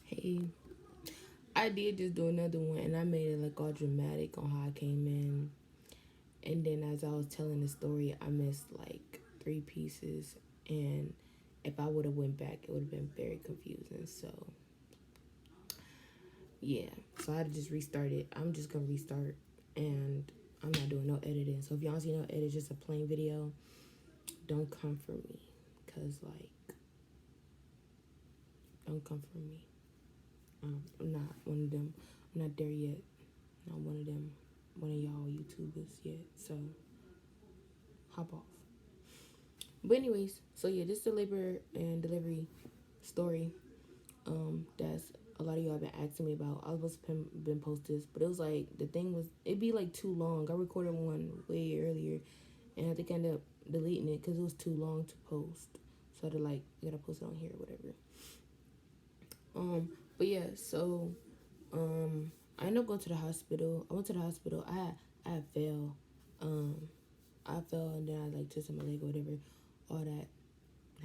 Hey, I did just do another one and I made it like all dramatic on how I came in. And then as I was telling the story, I missed like three pieces. And if I would have went back, it would have been very confusing. So yeah, so I had to just restart it. I'm just gonna restart, and I'm not doing no editing. So if y'all see no edit, just a plain video, don't come for me, cause like don't come for me. I'm not one of them. I'm not there yet. Not one of them. One of y'all YouTubers yet. So hop off. But anyways, so yeah, this is the labor and delivery story. That's a lot of y'all been asking me about. I was supposed to been post this, but it was like the thing was it'd be like too long. I recorded one way earlier, and I think I ended up deleting it because it was too long to post. So I had to like I gotta post it on here or whatever. Um, but yeah, so I ended up going to the hospital. I went to the hospital. I fell. Um, I fell and then I like twisted my leg or whatever. All that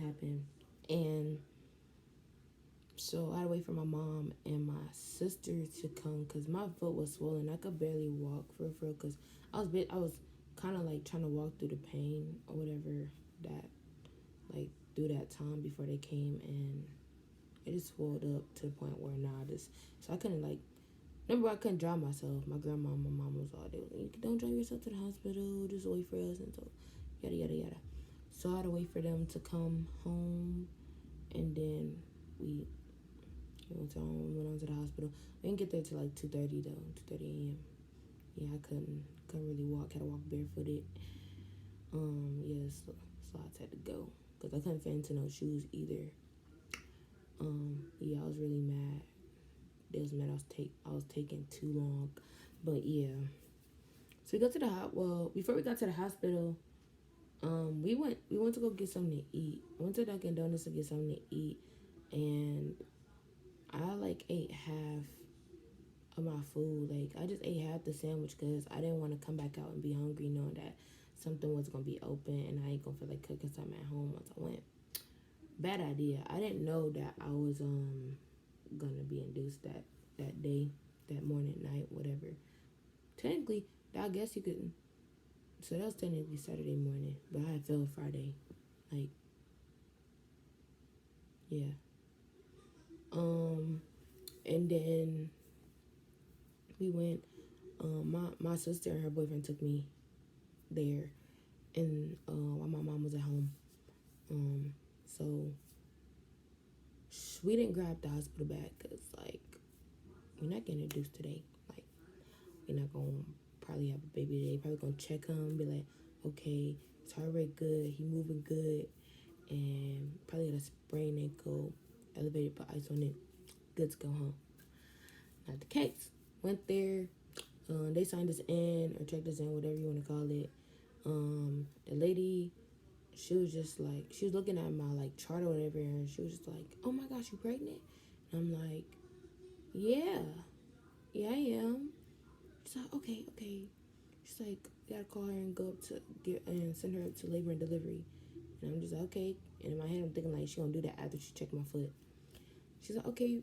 happened, and so I had to wait for my mom and my sister to come because my foot was swollen. I could barely walk for real because I was kind of like trying to walk through the pain or whatever that like through that time before they came, and it just swelled up to the point where now I just so I couldn't like remember I couldn't drive myself. My grandma and my mom was all they was like, don't drive yourself to the hospital, just wait for us, and so yada yada yada. So I had to wait for them to come home, and then we went on to the hospital. We didn't get there till like 2:30 though, 2:30 a.m. Yeah, I couldn't really walk. Had to walk barefooted. Yeah, so I had to go because I couldn't fit into no shoes either. Yeah, I was really mad. They was mad I was taking too long, but yeah. So we got to the before we got to the hospital, we went to go get something to eat. I went to Dunkin' Donuts to get something to eat, and I like ate half of my food. Like I just ate half the sandwich because I didn't want to come back out and be hungry knowing that something was gonna be open and I ain't gonna feel like cooking something at home once I went. Bad idea. I didn't know that I was gonna be induced that day, that morning, night, whatever. Technically, I guess you could. So that was technically Saturday morning, but I had felt Friday. Like yeah. Um, and then we went. My sister and her boyfriend took me there, and while my mom was at home. Um, so we didn't grab the hospital bag because like we're not getting induced today. Like we're not gonna probably have a baby today. Probably gonna check him, be like, okay, his heart rate good, he moving good, and probably got a sprained ankle, elevated, put ice on it, good to go home. Not the case. Went there. They signed us in or checked us in, whatever you want to call it. The lady, she was just like, she was looking at my like chart or whatever, and she was just like, "Oh my gosh, you pregnant?" And I'm like, "Yeah, yeah, I am." She's like, "Okay, okay." She's like, "You gotta call her and go up to get and send her up to labor and delivery." And I'm just like, "Okay." And in my head, I'm thinking like she gonna do that after she checked my foot. She's like, "Okay,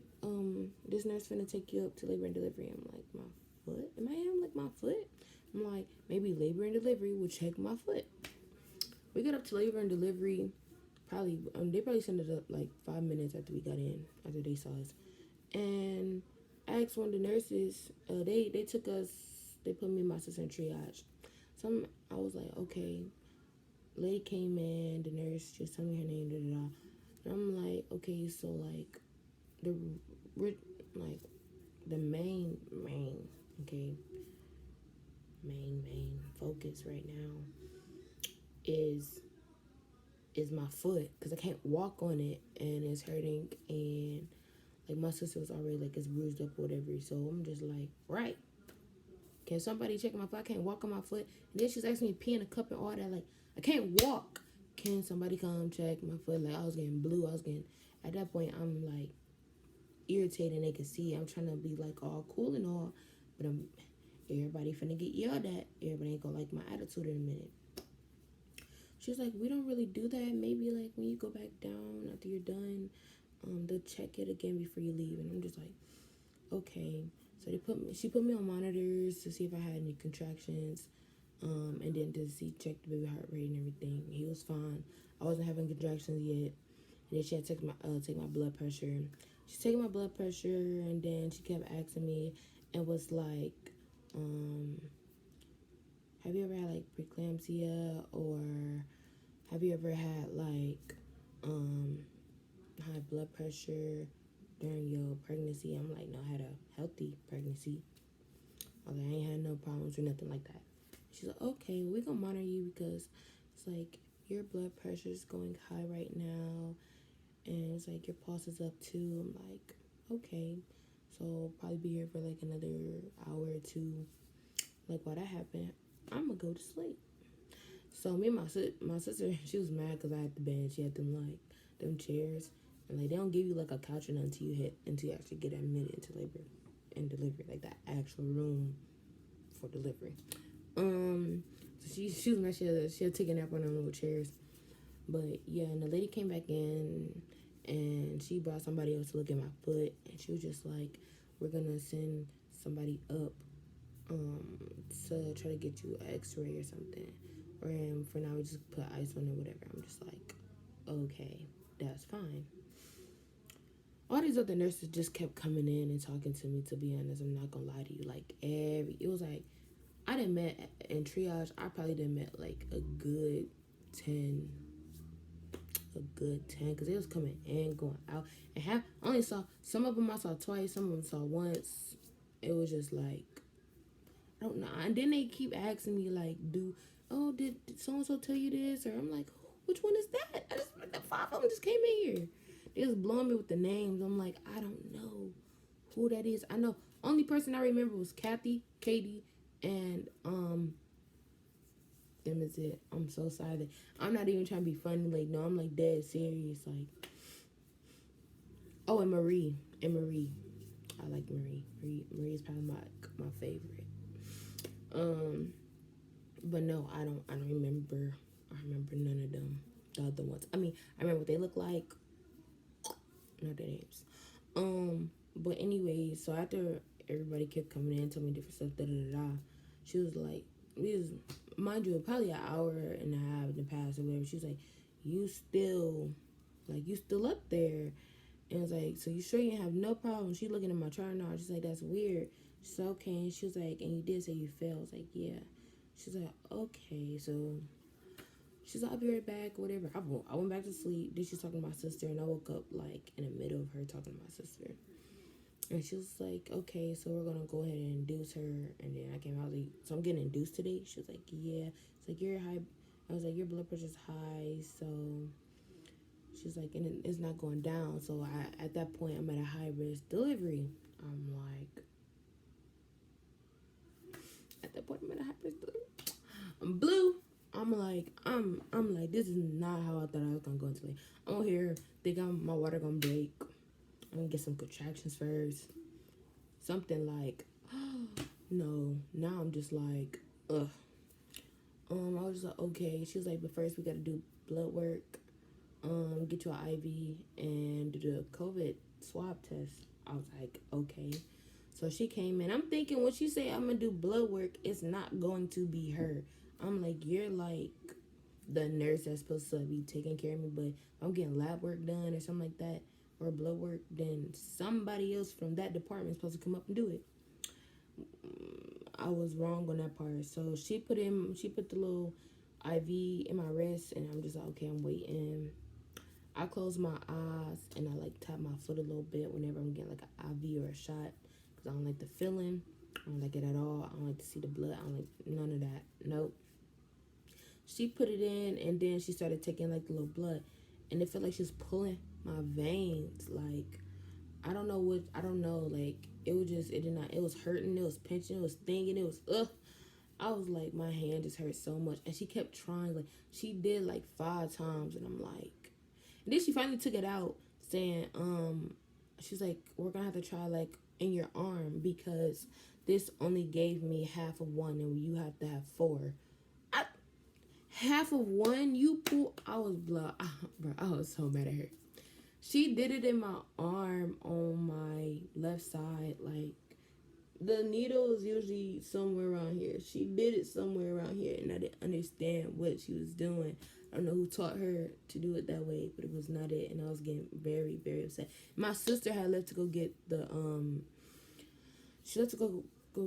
this nurse finna take you up to labor and delivery." I'm like, "My foot?" In my head, I'm like, "My foot?" I'm like, maybe labor and delivery will check my foot. We got up to labor and delivery. Probably they probably sent it up like 5 minutes after we got in, after they saw us. And I asked one of the nurses. They took us. They put me and my sister in triage. I was like, okay. Lady came in. The nurse just told me her name. Da da da. And I'm like, okay, so like the like the okay, main focus right now is my foot because I can't walk on it and it's hurting, and like my sister was already like it's bruised up or whatever. So I'm just like, right, can somebody check my foot? I can't walk on my foot. And then she's asking me to pee in a cup and all that. Like I can't walk. Can somebody come check my foot? Like I was getting blue. I was getting at that point I'm like irritated and they can see I'm trying to be like all cool and all, but everybody finna get yelled at. Everybody ain't gonna like my attitude in a minute. She's like, we don't really do that. Maybe like when you go back down after you're done. they'll check it again before you leave. And I'm just like, okay. So she put me on monitors to see if I had any contractions, and then to check the baby heart rate and everything. He was fine. I wasn't having contractions yet. And then she had to take my blood pressure. She's taking my blood pressure, and then she kept asking me, and was like, have you ever had like preeclampsia, or have you ever had like high blood pressure during your pregnancy? I'm like, no, I had a healthy pregnancy. Okay, I ain't had no problems or nothing like that. She's like, okay, we're gonna monitor you because it's like your blood pressure is going high right now, and it's like your pulse is up too. I'm like, okay, so I'll probably be here for like another hour or two. Like, while that happened, I'm gonna go to sleep. So me and my sister, she was mad because I had the bed. She had them chairs, and like they don't give you like a couch or nothing until you actually get admitted into labor and delivery, like that actual room for delivery. So she was mad. She had taken nap on them little chairs, but yeah. And the lady came back in, and she brought somebody else to look at my foot, and she was just like, "We're gonna send somebody up, to try to get you an X-ray or something, or for now we just put ice on it, whatever." I'm just like, okay, that's fine. All these other nurses just kept coming in and talking to me. To be honest, I'm not gonna lie to you. Like it was like I done met in triage. I probably done met like a good 10, because it was coming in, going out, and I only saw some of them. I saw twice. Some of them saw once. It was just like, I don't know. And then they keep asking me like, did so and so tell you this? Or I'm like, which one is that? The 5 of them just came in here. They was blowing me with the names. I'm like, I don't know who that is. I know only person I remember was Kathy, Katie, and them is it. I'm so sorry. I'm not even trying to be funny. Like, no, I'm like dead serious. Like, oh, and Marie. I like Marie. Marie is probably my favorite. But no, I don't remember. I remember none of them. The other ones. I mean, I remember what they look like. Not their names. But anyway, so after everybody kept coming in, telling me different stuff, she was like, mind you, probably an hour and a half in the past or whatever. She was like, you still up there. And I was like, so you sure you have no problem? She looking at my chart now. She's like, that's weird. She's like, okay. And she was like, and you did say you failed. I was like, yeah. She's like, okay. So she's like, I'll be right back, whatever. I went back to sleep. Then she's talking to my sister, and I woke up like in the middle of her talking to my sister. And she was like, okay, so we're gonna go ahead and induce her. And then I came out, like, so I'm getting induced today. She was like, yeah. It's like, you're high. I was like, your blood pressure's high, so she's like, and it's not going down. So at that point, I'm at a high risk delivery. I'm like, at that point, I'm at a high risk delivery. I'm blue. I'm like, this is not how I thought I was gonna go into it. I'm over here thinking my water gonna break. I'm gonna get some contractions first. Something like, no. Now I'm just like, ugh. I was just like, okay. She was like, but first we gotta do blood work, get you an IV, and do the COVID swab test. I was like, okay. So she came in. I'm thinking when she said I'm gonna do blood work, it's not going to be her. I'm like, you're like the nurse that's supposed to be taking care of me, but I'm getting lab work done or something like that, or blood work, then somebody else from that department is supposed to come up and do it. I was wrong on that part. So she put the little IV in my wrist, and I'm just like, okay, I'm waiting. I close my eyes and I like tap my foot a little bit whenever I'm getting like an IV or a shot, because I don't like the feeling. I don't like it at all. I don't like to see the blood. I don't like none of that. Nope. She put it in, and then she started taking like the little blood, and it felt like she was pulling my veins. Like, I don't know. Like, it was hurting. It was pinching. It was stinging. It was, ugh. I was like, my hand just hurt so much. And she kept trying. Like, she did like 5 times, and I'm like, and then she finally took it out, saying, she's like, we're gonna have to try like in your arm, because this only gave me half of one, and you have to have 4. Half of one, you pull. I was blood, bro. I was so mad at her. She did it in my arm on my left side. Like, the needle is usually somewhere around here. She did it somewhere around here, and I didn't understand what she was doing. I don't know who taught her to do it that way, but it was not it, and I was getting very, very upset. My sister had left to go get she left to go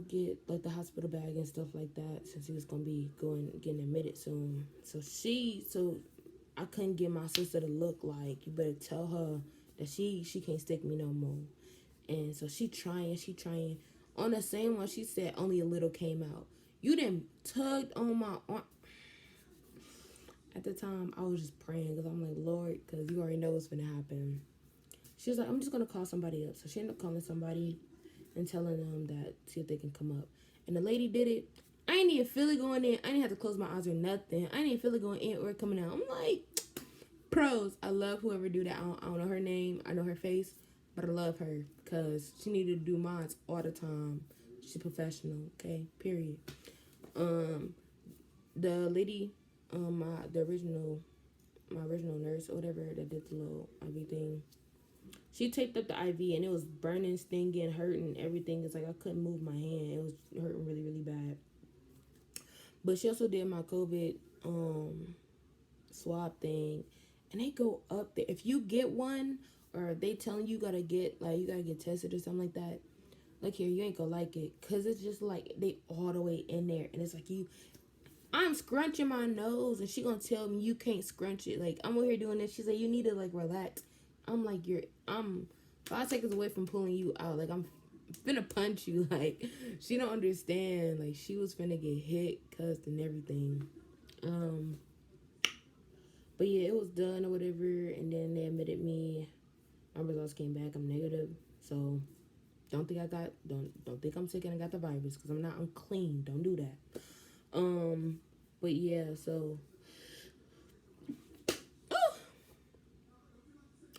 get like the hospital bag and stuff like that, since he was gonna be getting admitted soon. So I couldn't get my sister to look like, you better tell her that she can't stick me no more. And so she trying. On the same one, she said only a little came out. You done tugged on my arm. At the time, I was just praying because I'm like, Lord, because you already know what's going to happen. She was like, I'm just going to call somebody up. So she ended up calling somebody and telling them that, see if they can come up. And the lady did it. I ain't even feel it going in. I didn't have to close my eyes or nothing. I didn't even feel it going in or coming out. I'm like, pros. I love whoever do that. I don't know her name. I know her face. But I love her because she needed to do mines all the time. She's professional, okay? Period. The lady, my original nurse or whatever that did the little IV thing, she taped up the IV and it was burning, stinging, hurting, everything. It's like I couldn't move my hand. It was hurting really, really bad. But she also did my COVID swab thing, and they go up there. If you get one, or they telling you gotta get tested or something like that, look here, you ain't gonna like it, cause it's just like they all the way in there, and it's like I'm scrunching my nose, and she gonna tell me you can't scrunch it. Like, I'm over here doing this. She's like, you need to like relax. I'm like, I'm 5 seconds away from pulling you out. Like, I'm finna punch you. Like, she don't understand. Like, she was finna get hit, cussed, and everything. But yeah, it was done or whatever, and then they admitted me. My results came back. I'm negative, so don't think I'm sick and I got the virus, because I'm not unclean. Don't do that. But yeah, so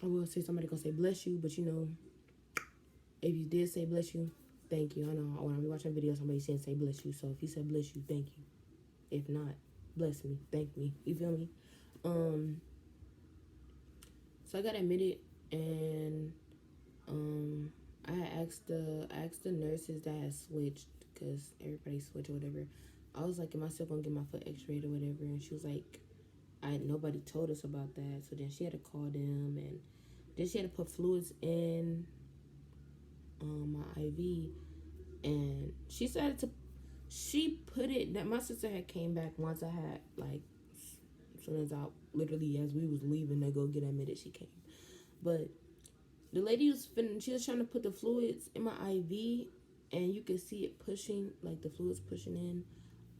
I will say somebody gonna say bless you, but if you did say bless you, thank you. I know when I be watching videos, somebody saying say bless you. So if you said bless you, thank you. If not, bless me, thank me. You feel me? So I got admitted, and I asked the nurses that had switched, because everybody switched or whatever. I was like, am I still gonna get my foot x-rayed or whatever? And she was like, nobody told us about that. So then she had to call them, and then she had to put fluids in my IV, and she put it, that my sister had came back once I had, like, as soon as as we was leaving to go get admitted, she came. But the lady she was trying to put the fluids in my IV, and you could see it pushing, like the fluids pushing in.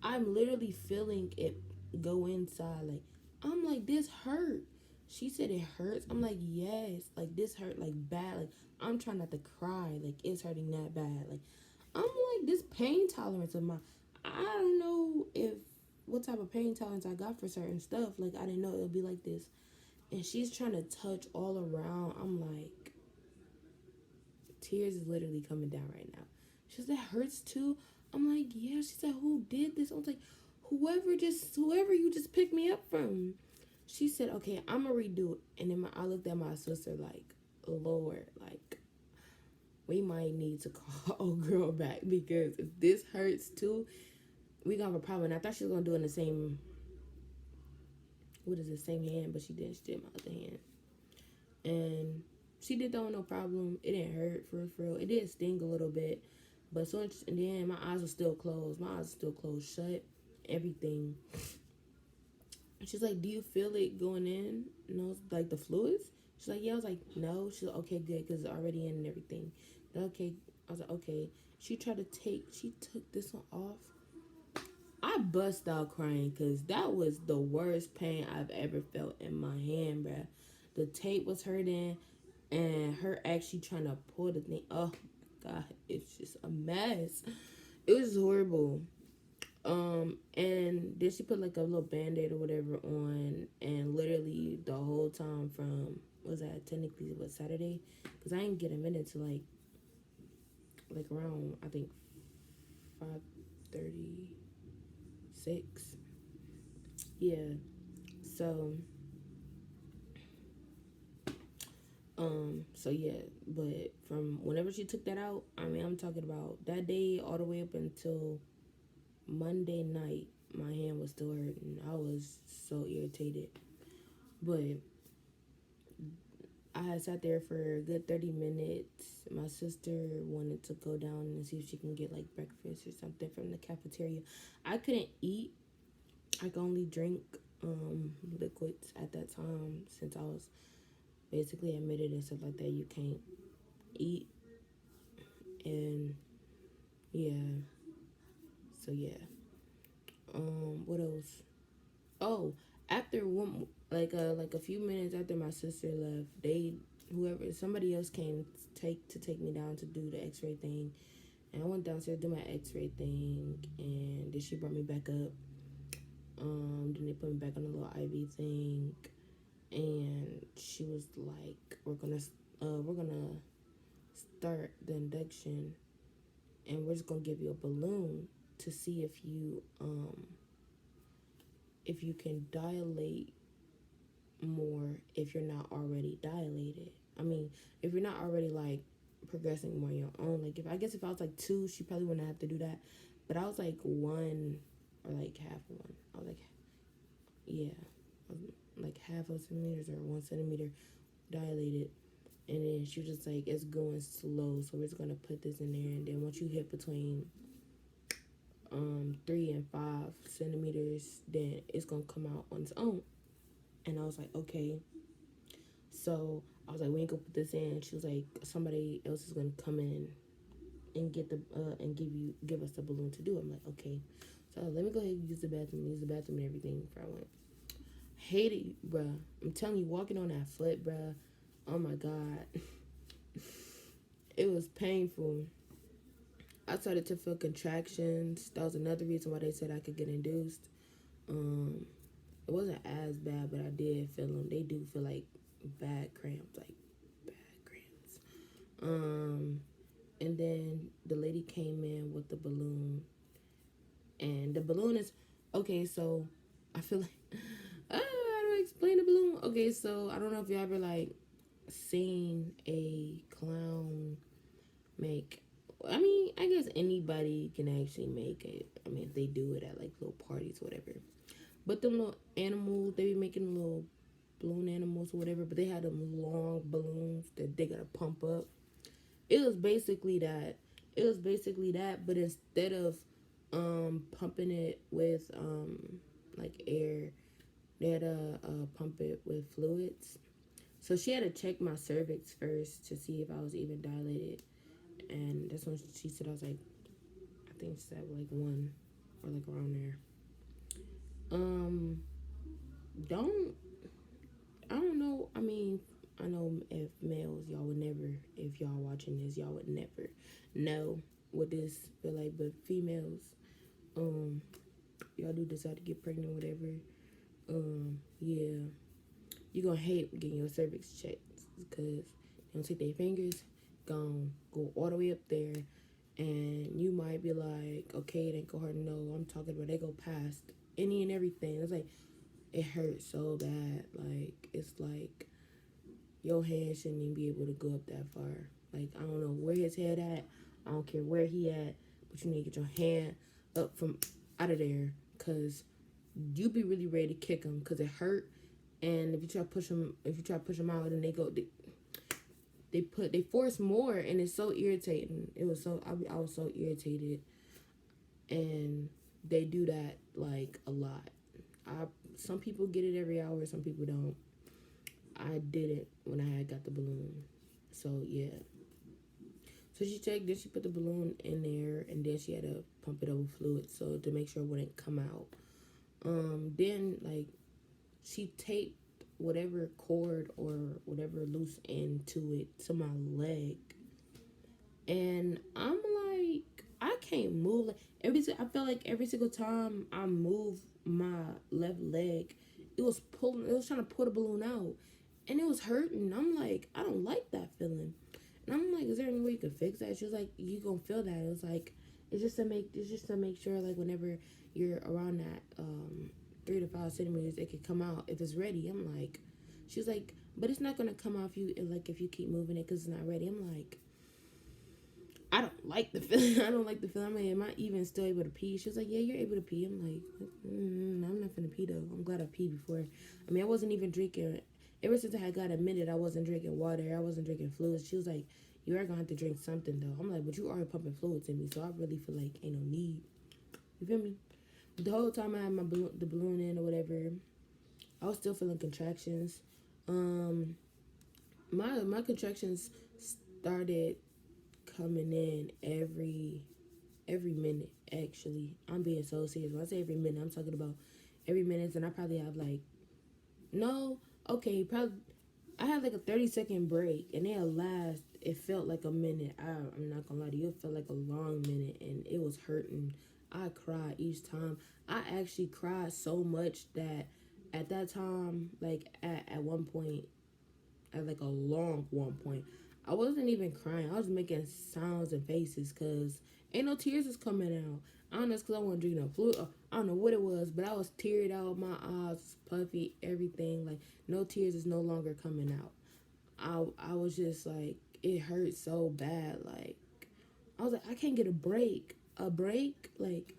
I'm literally feeling it go inside. Like, I'm like, this hurt. She said it hurts. I'm like, yes. Like, this hurt, like, bad. Like, I'm trying not to cry. Like, it's hurting that bad. Like, I'm like, this pain tolerance of mine. I don't know what type of pain tolerance I got for certain stuff. Like, I didn't know it would be like this. And she's trying to touch all around. I'm like, tears is literally coming down right now. She said, that hurts too. I'm like, yeah. She said, who did this? I was like, whoever you just picked me up from. She said, okay, I'm gonna redo it. And then I looked at my sister like, Lord, like, we might need to call old girl back, because if this hurts too, we gonna have a problem. And I thought she was gonna do it in the same hand, but she didn't. She did my other hand, and she did that with no problem. It didn't hurt for real. It did sting a little bit, but and then my eyes were still closed. Shut, everything. She's like, do you feel it going in? Like the fluids? She's like, yeah. I was like, no. She's like, okay, good, because it's already in and everything. Okay. I was like, okay. She took this one off. I bust out crying, because that was the worst pain I've ever felt in my hand, bruh. The tape was hurting, and her actually trying to pull the thing. Oh, my God. It's just a mess. It was horrible. And then she put like a little band-aid or whatever on, and literally the whole time from, Saturday? Because I didn't get a minute to like around, I think, 5:36. Yeah. So So yeah, but from whenever she took that out, I mean, I'm talking about that day all the way up until Monday night, my hand was still hurting. I was so irritated. But I had sat there for a good 30 minutes. My sister wanted to go down and see if she can get like breakfast or something from the cafeteria. I couldn't eat. I could only drink liquids at that time since I was basically admitted and stuff like that. You can't eat. And yeah, so yeah. What else? Oh, after one like a few minutes after my sister left, somebody else came to take me down to do the X-ray thing, and I went downstairs to do my X-ray thing, and then she brought me back up. Then they put me back on the little IV thing, and she was like, we're gonna start the induction, and we're just gonna give you a balloon to see if you can dilate more if you're not already dilated. I mean, if you're not already like progressing on your own. Like if I was like 2, she probably wouldn't have to do that. But I was like 1 or like half one. I was like, yeah, like half a centimeters or 1 centimeter dilated. And then she was just like, it's going slow, so we're just gonna put this in there. And then once you hit between 3 and 5 centimeters, then it's gonna come out on its own. And I was like, okay. So I was like, we ain't gonna put this in. She was like, somebody else is gonna come in and get the and give us the balloon to do. I'm like, okay. So let me go ahead and use the bathroom and everything. Before I went, hated it, bruh. I'm telling you, walking on that foot, bruh. Oh my god, it was painful. I started to feel contractions. That was another reason why they said I could get induced. Um, it wasn't as bad, but I did feel them. They do feel like bad cramps, like bad cramps. And then the lady came in with the balloon, and the balloon is okay. So I feel like how do I explain the balloon? Okay, so I don't know if you ever like seen a clown make. I mean, I guess anybody can actually make it. I mean, if they do it at like little parties, or whatever. But them little animals, they be making little balloon animals or whatever. But they had them long balloons that they gotta pump up. It was basically that. It was basically that, but instead of pumping it with like air, they had to pump it with fluids. So she had to check my cervix first to see if I was even dilated, and that's when she said I was like, I think she said like 1 or like around there. Um, don't I don't know. I mean, I know if males, y'all would never, if y'all watching this, y'all would never know what this feel like. But females, um, y'all do decide to get pregnant, whatever. Yeah, you gonna hate getting your cervix checked because they don't take their fingers, go all the way up there, and you might be like, okay, it ain't go hard. No, I'm talking about they go past any and everything. It's like it hurts so bad. Like it's like your hand shouldn't even be able to go up that far. Like I don't know where his head at. I don't care where he at, but you need to get your hand up from out of there, cause you be really ready to kick him, cause it hurt. And if you try to push him out, and they force more, and it's so irritating. I was so irritated, and they do that like a lot. Some people get it every hour, some people don't. I did it when I had got the balloon. So yeah. So she checked, then she put the balloon in there, and then she had to pump it up with fluid so to make sure it wouldn't come out. Then like she taped whatever cord or whatever loose end to it to my leg, and I'm like, I can't move. Like I felt like every single time I move my left leg, it was trying to pull the balloon out, and it was hurting. I'm like, I don't like that feeling, and I'm like, is there any way you can fix that? She was like, you gonna feel that. It was like, it's just to make sure like whenever you're around that 3 to 5 centimeters, it can come out if it's ready. I'm like, she was like, but it's not gonna come off you like if you keep moving it because it's not ready. I'm like, I don't like the feeling. I don't like the feeling. I'm like, am I even still able to pee? She was like, yeah, you're able to pee. I'm like, I'm not gonna pee though. I'm glad I peed before. I mean, I wasn't even drinking. Ever since I had got admitted, I wasn't drinking water. I wasn't drinking fluids. She was like, you are gonna have to drink something though. I'm like, but you are pumping fluids in me, so I really feel like ain't no need. You feel me? The whole time I had the balloon in or whatever, I was still feeling contractions. Um, my contractions started coming in every minute. Actually, I'm being so serious. When I say every minute, I'm talking about every minute, and I probably have like no, okay, probably I had like a 30-second break, and it'll last. It felt like a minute. I'm not gonna lie to you, it felt like a long minute, and it was hurting. I cried each time. I actually cried so much that at that time, like at one point, at like a long one point, I wasn't even crying. I was making sounds and faces because ain't no tears is coming out. I don't know, it's because I wasn't drinking no fluid. I don't know what it was, but I was teared out. My eyes puffy, everything. Like, no tears is no longer coming out. I was just like, it hurt so bad. Like, I was like, I can't get a break. A break? Like,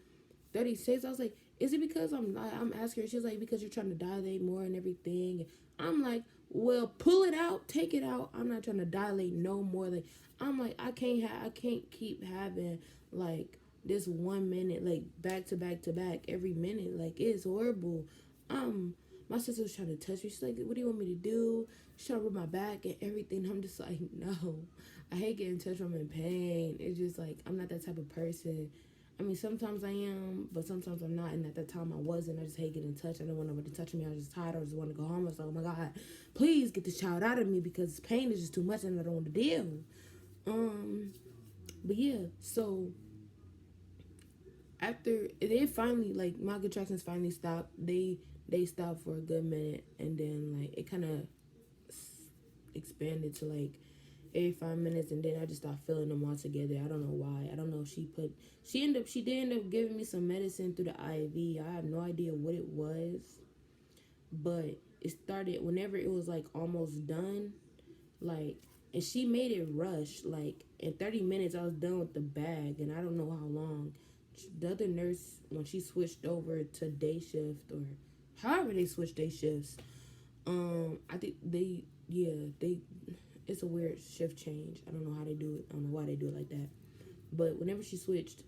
36. I was like, is it because I'm asking her? She's like, because you're trying to dilate more and everything. I'm like, well, pull it out, take it out. I'm not trying to dilate no more. Like, I'm like, I can't keep having like this 1 minute, like back to back to back every minute. Like, it's horrible. My sister was trying to touch me. She's like, what do you want me to do? She's trying to rub my back and everything. I'm just like, no. I hate getting touched when I'm in pain. It's just like, I'm not that type of person. I mean, sometimes I am, but sometimes I'm not. And at that time, I wasn't. I just hate getting touched. I don't want nobody touching me. I was just tired. I just want to go home. I was like, oh my God, please get this child out of me because pain is just too much and I don't want to deal. But yeah, so after they finally, like, my contractions finally stopped, they stopped for a good minute, and then like it kind of expanded to like every 5 minutes, and then I just stopped feeling them all together. I don't know why. I don't know if she did end up giving me some medicine through the IV. I have no idea what it was, but it started whenever it was like almost done, like, and she made it rush. Like, in 30 minutes I was done with the bag, and I don't know how long. The other nurse, when she switched over to day shift, or however they switched day shifts, I think they it's a weird shift change. I don't know how they do it. I don't know why they do it like that. But whenever she switched,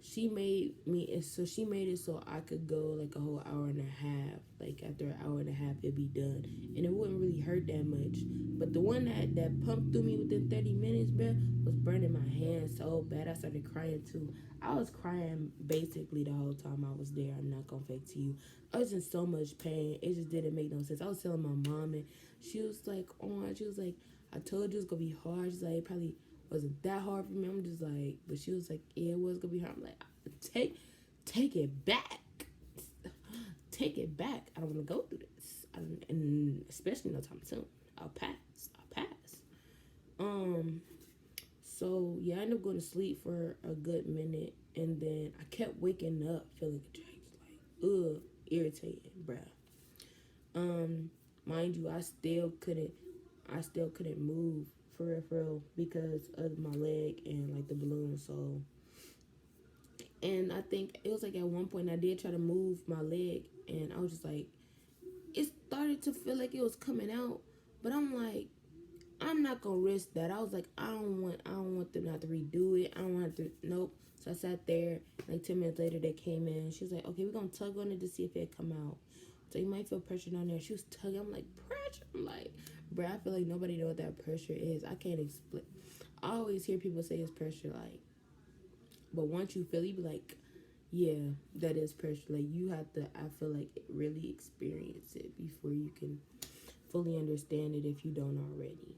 she made it so I could go like a whole hour and a half. Like, after an hour and a half it'd be done. And it wouldn't really hurt that much. But the one that pumped through me within 30 minutes, bruh, was burning my hand so bad I started crying too. I was crying basically the whole time I was there. I'm not gonna fake to you. I was in so much pain. It just didn't make no sense. I was telling my mom, and she was like, I told you it's gonna be hard. She's like, it probably wasn't that hard for me. I'm just like, but she was like, yeah, it was gonna be hard. I'm like, take it back. Take it back. I don't want to go through this. And especially no time soon. I'll pass. So yeah, I ended up going to sleep for a good minute, and then I kept waking up feeling like, irritating, bruh. Mind you, I still couldn't move for real because of my leg and like the balloon. So, and I think it was like at one point I did try to move my leg, and I was just like, it started to feel like it was coming out, but I'm like, I'm not gonna risk that. I was like, I don't want them to have to redo it. I don't want to. Nope. So I sat there. Like 10 minutes later, they came in. She was like, okay, we're gonna tug on it to see if it come out. So you might feel pressure down there. She was tugging. I'm like, pressure. I'm like, bruh, I feel like nobody know what that pressure is. I can't explain. I always hear people say it's pressure, like, but once you feel it, you be like, yeah, that is pressure. Like, you have to, I feel like, really experience it before you can fully understand it if you don't already.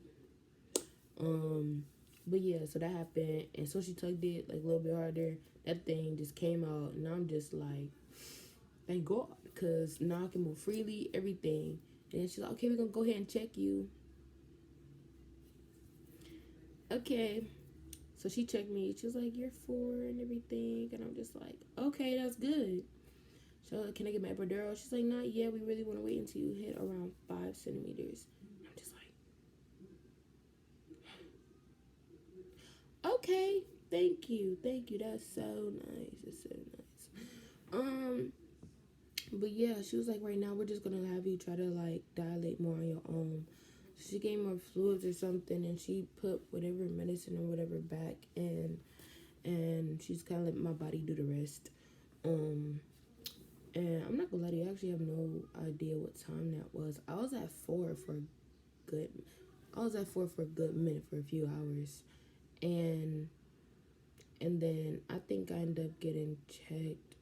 But yeah, so that happened, and so she tugged it like a little bit harder. That thing just came out, and I'm just like, thank God, because now I can move freely, everything. And she's like, okay, we're gonna go ahead and check you. Okay, so she checked me. She was like, you're 4 and everything, and I'm just like, okay, that's good. So can I get my epidural? She's like, not yet. We really want to wait until you hit around 5 centimeters. I'm just Okay, thank you. That's so nice. It's so nice. But yeah, she was like, right now we're just gonna have you try to like dilate more on your own. She gave me fluids or something, and she put whatever medicine or whatever back in, and she's kind of let my body do the rest. Um, and I'm not gonna lie to you, I actually have no idea what time that was. I was at four for a good. I was at four for a good minute for a few hours, and then I think I ended up getting checked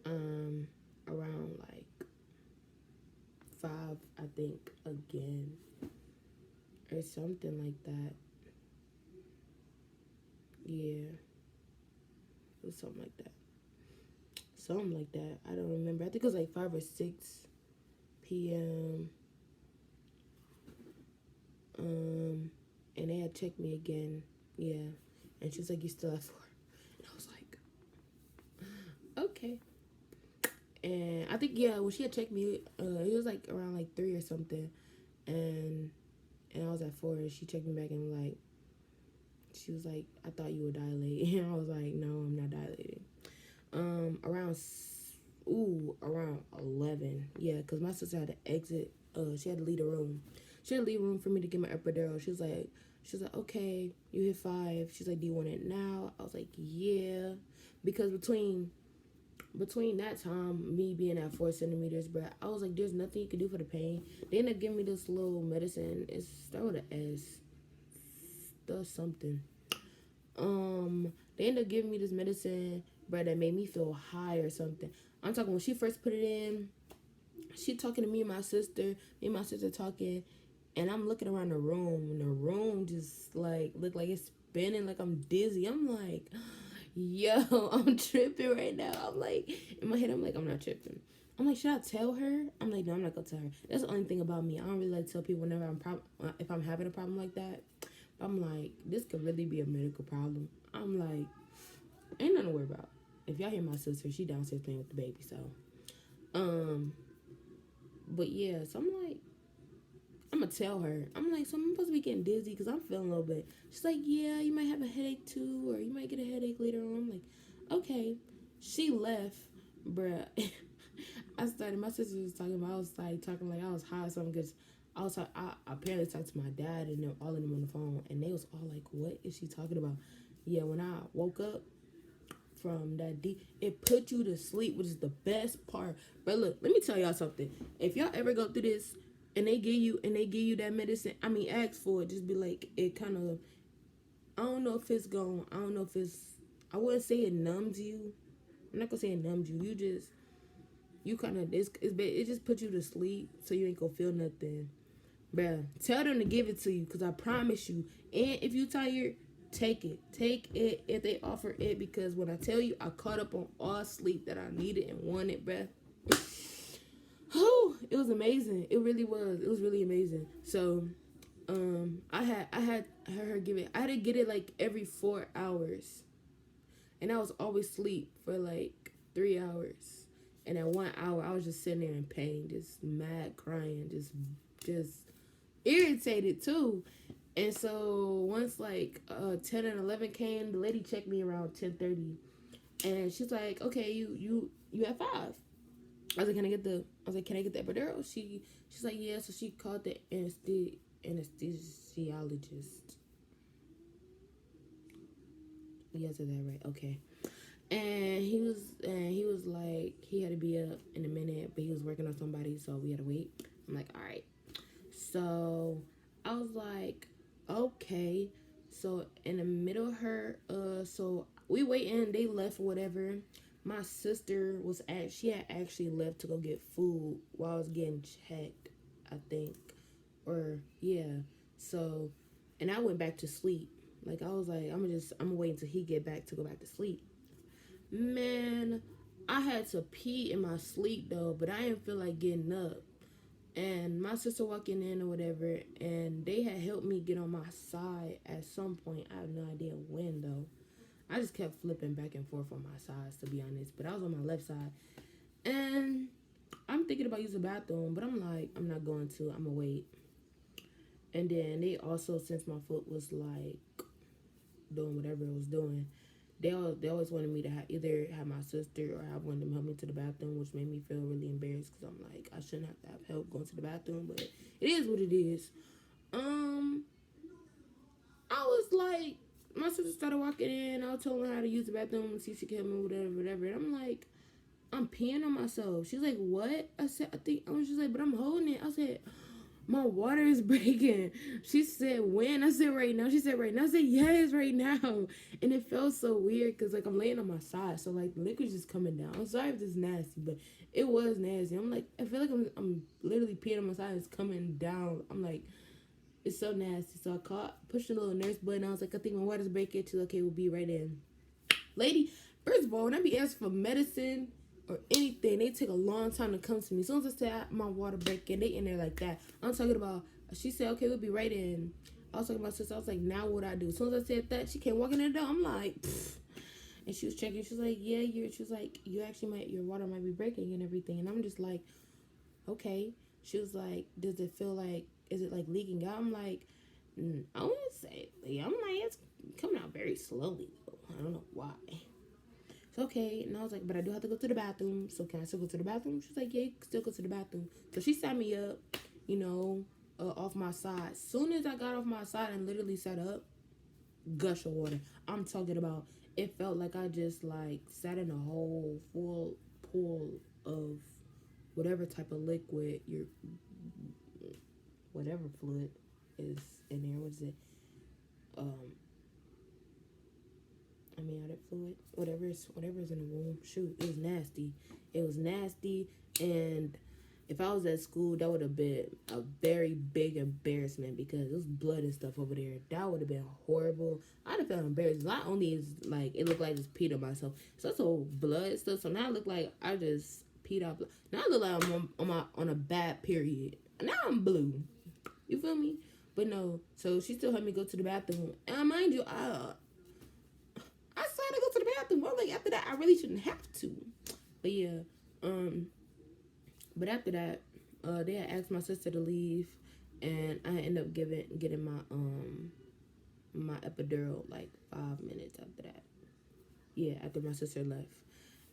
around like five, I think, again, or something like that. Yeah, it was something like that. Something like that. I don't remember. I think it was like 5 or 6 p.m. And they had checked me again. Yeah, and she was like, "You still at 4?" And I was like, "Okay." And I think yeah, when she had checked me, it was like around like 3 or something, and I was at 4, and she checked me back and like, she was like, "I thought you would dilate," and I was like, "No, I'm not dilating." Around around 11, yeah, because my sister had to exit. She had to leave the room. She had to leave the room for me to get my epidural. She was like, okay, you hit 5. She's like, do you want it now? I was like, yeah, because between that time, me being at 4 centimeters, bro, I was like, there's nothing you can do for the pain. They ended up giving me this little medicine. It's start with an S. Does something. They ended up giving me this medicine, bro, that made me feel high or something. I'm talking when she first put it in, she talking to me and my sister, talking, and I'm looking around the room, and the room just like look like it's spinning, like I'm dizzy. I'm like, yo, I'm tripping right now. I'm like, in my head, I'm like, I'm not tripping. I'm like, should I tell her? I'm like, no, I'm not gonna tell her. That's the only thing about me. I don't really like to tell people whenever if I'm having a problem like that. I'm like, this could really be a medical problem. I'm like, ain't nothing to worry about. If y'all hear my sister, she downstairs playing with the baby. So, but yeah, so I'm like, I'm gonna tell her. I'm like, so I'm supposed to be getting dizzy because I'm feeling a little bit. She's like, yeah, you might have a headache too, or you might get a headache later on. I'm like, okay. She left, bruh. My sister was talking about, I was like, talking like I was high or something because I apparently talked to my dad and all of them on the phone, and they was all like, what is she talking about? Yeah, when I woke up from that deep, it put you to sleep, which is the best part. But look, let me tell y'all something. If y'all ever go through this and they give you that medicine, I mean, ask for it. Just be like, it kind of, I don't know if it's going, I don't know if it's, I wouldn't say it numbs you. I'm not gonna say it numbs you. You kind of, it just puts you to sleep, so you ain't gonna feel nothing. Bruh, tell them to give it to you, because I promise you. And if you tired, take it. Take it if they offer it, because when I tell you, I caught up on all sleep that I needed and wanted, bruh. Whew, it was amazing. It really was. It was really amazing. So, I had her give it. I had to get it like every 4 hours, and I was always sleep for like 3 hours. And at 1 hour, I was just sitting there in pain, just mad crying, just irritated too. And so once like 10 and 11 came, the lady checked me around 10:30, and she's like, okay, you have 5. I was like, can I get the epidural? She's like, yeah. So she called the anesthesiologist. Yeah, I said that right. Okay. And he was like, he had to be up in a minute, but he was working on somebody, so we had to wait. I'm like, all right. So I was like, okay. So in the middle of her, so we waiting, they left or whatever. My sister she had actually left to go get food while I was getting checked, I think. Or yeah. So, and I went back to sleep. Like I was like, I'm gonna wait until he get back to go back to sleep. Man, I had to pee in my sleep though, but I didn't feel like getting up. And my sister walking in or whatever, and they had helped me get on my side at some point. I have no idea when though. I just kept flipping back and forth on my sides, to be honest. But I was on my left side, and I'm thinking about using the bathroom, but I'm like, I'm not going to. I'm gonna wait. And then they also, since my foot was like doing whatever it was doing, they always wanted me to either have my sister or have one of them help me to the bathroom, which made me feel really embarrassed because I'm like, I shouldn't have to have help going to the bathroom, but it is what it is. Um, I was like, my sister started walking in. I was telling her how to use the bathroom and see if she could help me, whatever, whatever. And I'm like, I'm peeing on myself. She's like, what? I said, I think. I was just like, but I'm holding it. I said, my water is breaking. She said, when? I said, right now. She said, right now. I said, yes, right now. And it felt so weird because, like, I'm laying on my side. So, like, the liquid's just coming down. I'm sorry if this is nasty, but it was nasty. I'm like, I feel like I'm literally peeing on my side. It's coming down. I'm like, it's so nasty. So I pushed the little nurse button. I was like, I think my water's breaking. She's okay, we'll be right in. Lady, first of all, when I be asking for medicine or anything, they take a long time to come to me. As soon as I say my water breaking, they in there like that. I'm talking about, she said, okay, we'll be right in. I was talking about sister. I was like, now what I do? As soon as I said that, she came walking in the door. I'm like, pfft. And she was checking. She was like, yeah, she was like, you actually your water might be breaking and everything. And I'm just like, okay. She was like, does it feel like, is it like leaking out? I'm like, I wouldn't say, I'm like, it's coming out very slowly though. I don't know why. So okay, and I was like, but I do have to go to the bathroom. So can I still go to the bathroom? She's like, yeah, you can still go to the bathroom. So she sat me up, off my side. Soon as I got off my side and literally sat up, gush of water. I'm talking about. It felt like I just like sat in a whole full pool of whatever type of liquid your whatever fluid is in there. What is it? Um, amniotic fluid, whatever's in the womb. Shoot, it was nasty. It was nasty, and if I was at school, that would have been a very big embarrassment because there's blood and stuff over there. That would have been horrible. I'd have felt embarrassed. Not only is like it looked like I just peed on myself, it's also blood stuff. So now I look like I just peed out blood. Now I look like I'm on a bad period. Now I'm blue. You feel me? But no. So she still had me go to the bathroom. And mind you, I decided to go to the bathroom. I'm like, after that, I really shouldn't have to. But yeah, but after that, they had asked my sister to leave, and I ended up getting my epidural like 5 minutes after that. Yeah, after my sister left,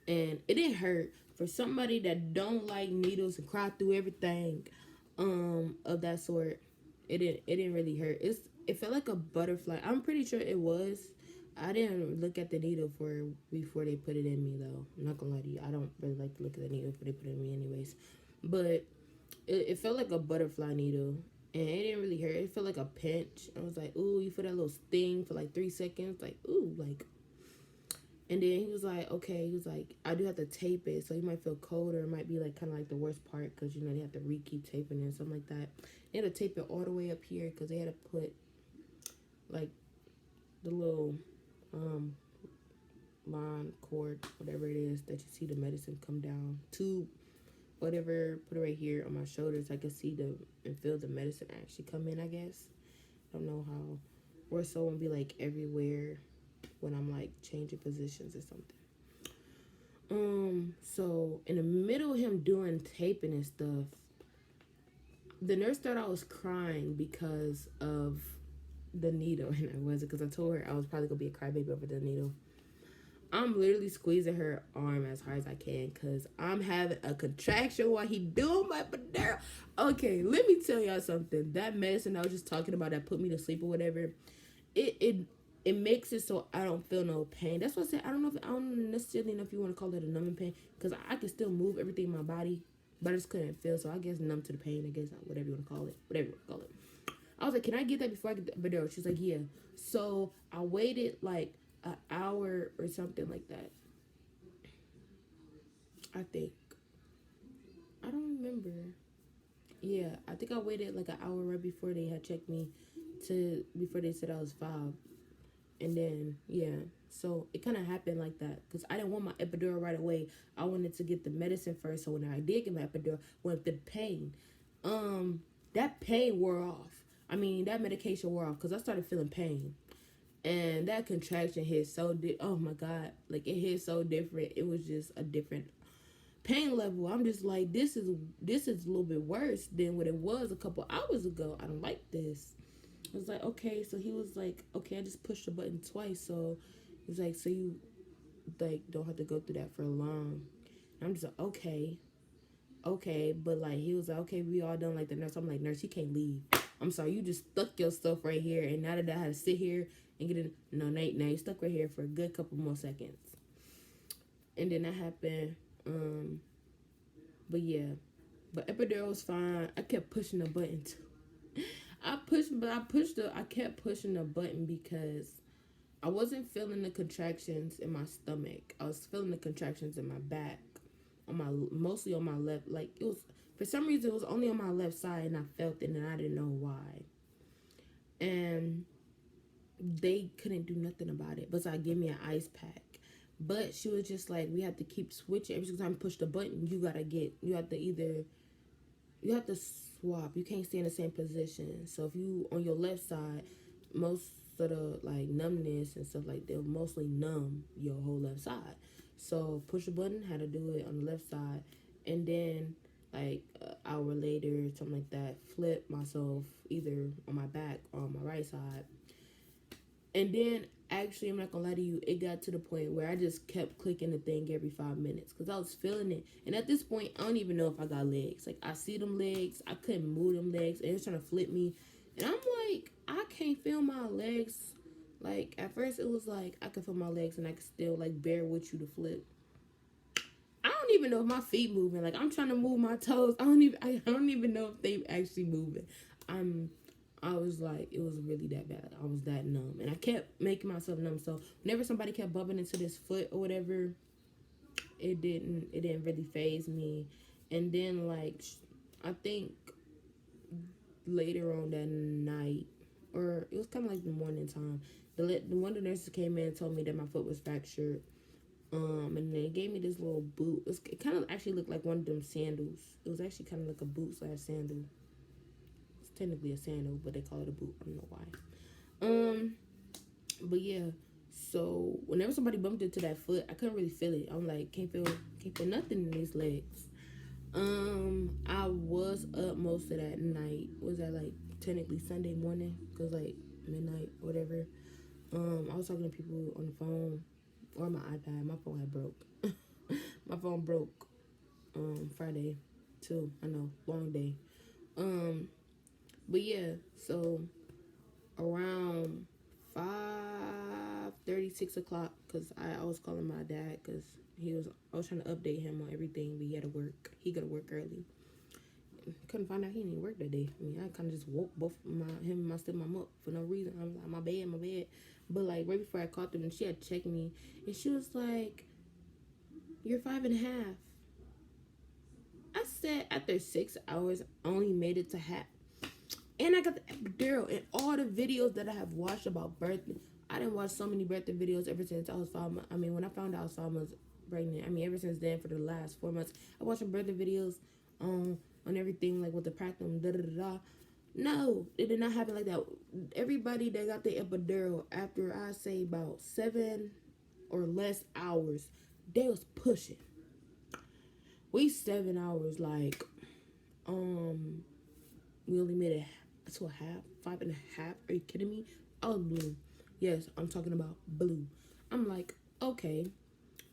and it didn't hurt for somebody that don't like needles and cry through everything, of that sort. It didn't really hurt. It felt like a butterfly. I'm pretty sure it was. I didn't look at the needle before they put it in me though. I'm not gonna lie to you. I don't really like to look at the needle before they put it in me anyways. But it felt like a butterfly needle. And it didn't really hurt. It felt like a pinch. I was like, ooh, you feel that little sting for like 3 seconds. Like, ooh, like. And then he was like, okay. He was like, I do have to tape it. So you might feel cold or it might be like kind of like the worst part. Because, they have to keep taping it and something like that. They had to tape it all the way up here. Because they had to put like the little line, cord, whatever it is that you see the medicine come down to, whatever, put it right here on my shoulders. I can see and feel the medicine actually come in, I guess. I don't know how. Or so won't be like everywhere when I'm like changing positions or something. So in the middle of him doing taping and stuff, the nurse thought I was crying because of the needle, and I wasn't, because I told her I was probably gonna be a crybaby over the needle. I'm literally squeezing her arm as hard as I can because I'm having a contraction while he doing my epidural. Okay, let me tell y'all something. That medicine I was just talking about that put me to sleep or whatever, it makes it so I don't feel no pain. That's what I said. I don't necessarily know if you want to call it a numbing pain because I can still move everything in my body, but I just couldn't feel. So I guess numb to the pain. I guess whatever you want to call it. Whatever you want to call it. I was like, can I get that before I get the epidural? She's like, yeah. So I waited like an hour or something like that. I think. I don't remember. Yeah, I think I waited like an hour right before they had checked me before they said I was 5. And then, yeah. So it kind of happened like that because I didn't want my epidural right away. I wanted to get the medicine first. So when I did get my epidural, went the pain. That pain wore off. I mean, that medication wore off because I started feeling pain. And that contraction hit oh my God. Like, it hit so different. It was just a different pain level, I'm just like, this is a little bit worse than what it was a couple hours ago. I don't like this. I was like, okay. So he was like, okay, I just pushed the button twice. So he was like, so you like don't have to go through that for long. And I'm just like, okay. But like he was like, okay, we all done. Like the nurse, I'm like, nurse, you can't leave. I'm sorry, you just stuck your stuff right here, and now that I had to sit here and get it, no, now you stuck right here for a good couple more seconds. And then that happened. But yeah, but epidural was fine. I kept pushing the button too. I kept pushing the button because I wasn't feeling the contractions in my stomach. I was feeling the contractions in my back, mostly on my left. Like it was, for some reason, it was only on my left side, and I felt it, and I didn't know why. And they couldn't do nothing about it, but so I gave me an ice pack. But she was just like, we have to keep switching. Every time you push the button, you have to swap. You can't stay in the same position. So if you on your left side, most of the like numbness and stuff like they'll mostly numb your whole left side. So push the button, had to do it on the left side, and then like an hour later, something like that, flip myself either on my back or on my right side. And then, actually, I'm not gonna lie to you, it got to the point where I just kept clicking the thing every 5 minutes because I was feeling it. And at this point, I don't even know if I got legs. Like, I see them legs, I couldn't move them legs, and it was trying to flip me. And I'm like, I can't feel my legs. Like, at first, it was like, I could feel my legs and I could still, like, bear with you to flip. I don't even know if my feet moving. Like, I'm trying to move my toes. I don't even know if they actually moving. I was like, it was really that bad. I was that numb. And I kept making myself numb. So whenever somebody kept bumping into this foot or whatever, it didn't really faze me. And then, like, I think later on that night, or it was kind of like the morning time, one of the nurses came in and told me that my foot was fractured. And they gave me this little boot. It kind of actually looked like one of them sandals. It was actually kind of like a boot / sandal. Technically a sandal, but they call it a boot. I don't know why. But yeah. So whenever somebody bumped into that foot, I couldn't really feel it. I'm like, can't feel nothing in these legs. I was up most of that night. Was that like technically Sunday morning? Cause like midnight, whatever. I was talking to people on the phone or my iPad. My phone had broke. My phone broke. Friday, too. I know, long day. But yeah, so around 5:30, 6 o'clock, because I was calling my dad because I was trying to update him on everything, but he had to work. He got to work early. Couldn't find out he didn't work that day. I mean, I kind of just woke both him and my stepmom up for no reason. I'm like, my bed. But like right before I called them, and she had checked me, and she was like, "You're 5.5." I said after 6 hours, I only made it to half. And I got the epidural, and all the videos that I have watched about birthing. I didn't watch so many birthing videos ever since I was 5 months. I mean, when I found out I was 5 months pregnant. I mean, ever since then, for the last 4 months, I watched some birthing videos on everything, like with the practicum, No, it did not happen like that. Everybody that got the epidural after I say about 7 or less hours, they was pushing. We 7 hours, like, we only made it to a half, 5.5. Are you kidding me? I was blue. Yes, I'm talking about blue. I'm like, okay,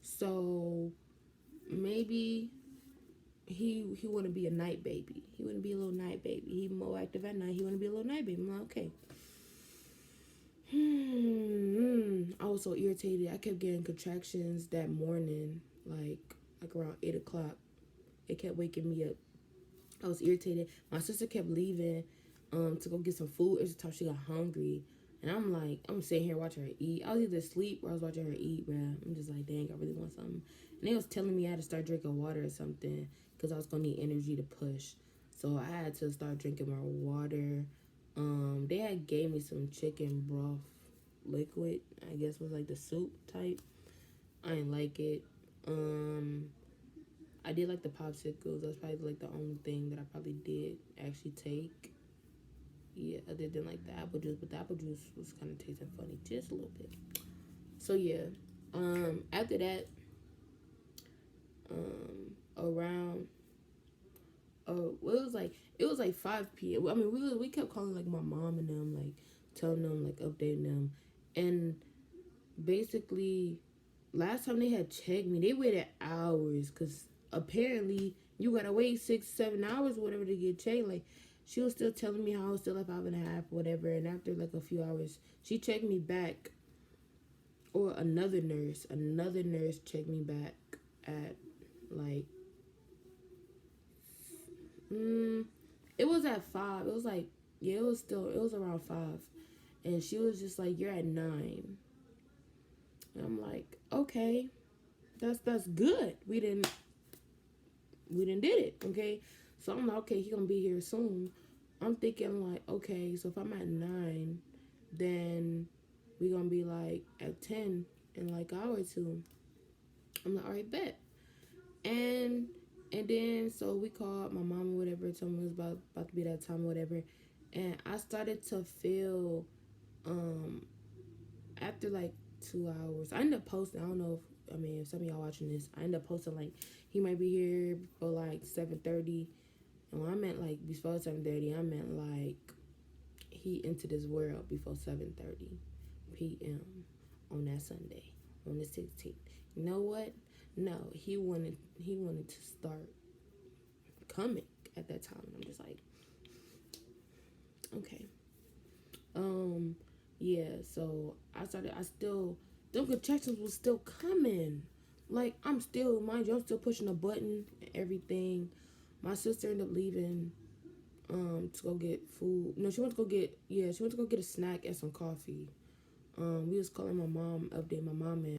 so maybe he want to be a night baby. He want to be a little night baby. He more active at night. He want to be a little night baby. I'm like, okay. I was so irritated. I kept getting contractions that morning, like around 8 o'clock. It kept waking me up. I was irritated. My sister kept leaving to go get some food. Every time she got hungry. And I'm like, I'm sitting here watching her eat. I was either asleep or I was watching her eat, bro. I'm just like, dang, I really want something. And they was telling me I had to start drinking water or something because I was going to need energy to push. So I had to start drinking more water. They had gave me some chicken broth liquid. I guess was like the soup type. I didn't like it. I did like the popsicles. That's probably like the only thing that I probably did actually take. Yeah, other than like the apple juice, but the apple juice was kind of tasting funny just a little bit. So yeah, after that, around well, it was like 5 p.m. I mean, we kept calling like my mom and them, like telling them, like updating them, and basically last time they had checked me, they waited hours because apparently you gotta wait 6 7 hours whatever to get checked. Like she was still telling me how I was still at 5.5 whatever, and after like a few hours she checked me back, or another nurse checked me back at like it was at 5. It was like, yeah, it was around 5, and she was just like, you're at 9. And I'm like, okay, that's good. We didn't did it, okay. So I'm like, okay, he gonna be here soon. I'm thinking like, okay, so if I'm at 9, then we gonna be like at 10 in like an hour or two. I'm like, all right, bet. And then so we called my mom or whatever, told me it was about to be that time or whatever. And I started to feel after like 2 hours. I ended up posting, I don't know if, I mean, if some of y'all watching this, I ended up posting like he might be here for like 7:30. And when I meant like before 7:30, I meant like he entered this world before 7:30 p.m. on that Sunday, on the 16th. You know what? No, he wanted to start coming at that time. I'm just like, okay. Yeah, so I still, them contractions was still coming. Like, I'm still, mind you, I'm still pushing a button and everything. My sister ended up leaving to go get food. No, she went to go get a snack and some coffee. We was calling my mom, update my mom, and